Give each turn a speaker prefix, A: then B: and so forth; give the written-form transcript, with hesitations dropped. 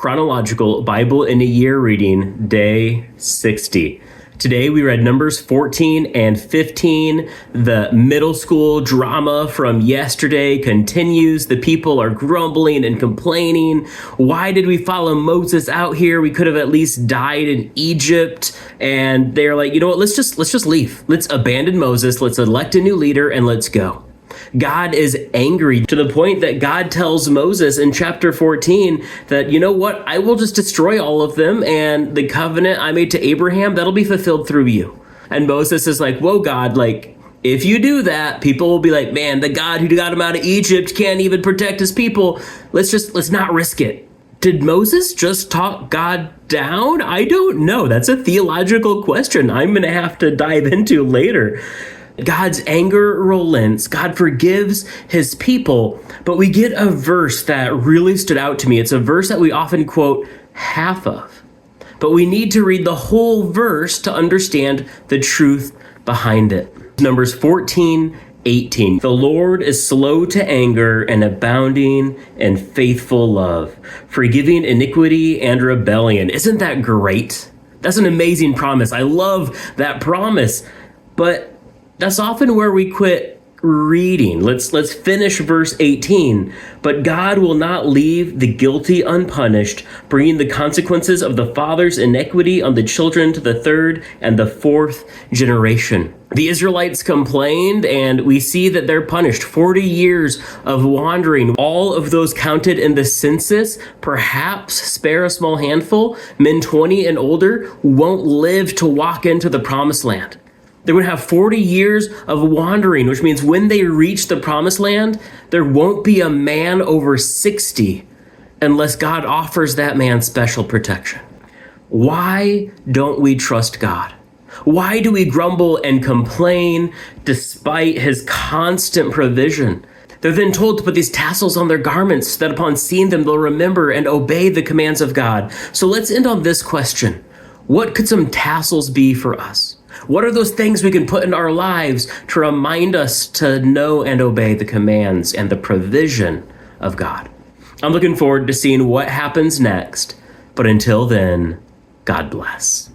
A: Chronological Bible in a Year reading, day 60. Today we read Numbers 14 and 15. The middle school drama from yesterday continues. The people are grumbling and complaining. Why did we follow Moses out here? We could have at least died in Egypt. And they're like, you know what? Let's just leave. Let's abandon Moses. Let's elect a new leader and let's go. God is angry to the point that God tells Moses in chapter 14 that, you know what, I will just destroy all of them, and the covenant I made to Abraham, that'll be fulfilled through you. And Moses is like, whoa, God, if you do that, people will be like, man, the God who got him out of Egypt can't even protect his people. Let's not risk it. Did Moses just talk God down? I don't know. That's a theological question I'm going to have to dive into later. God's anger relents. God forgives his people. But we get a verse that really stood out to me. It's a verse that we often quote half of. But we need to read the whole verse to understand the truth behind it. Numbers 14:18. The Lord is slow to anger and abounding in faithful love, forgiving iniquity and rebellion. Isn't that great? That's an amazing promise. I love that promise. But that's often where we quit reading. Let's finish verse 18. But God will not leave the guilty unpunished, bringing the consequences of the father's iniquity on the children to the third and the fourth generation. The Israelites complained, and we see that they're punished. 40 years of wandering, all of those counted in the census, perhaps spare a small handful. Men 20 and older won't live to walk into the promised land. They're going to have 40 years of wandering, which means when they reach the promised land, there won't be a man over 60 unless God offers that man special protection. Why don't we trust God? Why do we grumble and complain despite his constant provision? They're then told to put these tassels on their garments so that upon seeing them, they'll remember and obey the commands of God. So let's end on this question. What could some tassels be for us? What are those things we can put in our lives to remind us to know and obey the commands and the provision of God? I'm looking forward to seeing what happens next, but until then, God bless.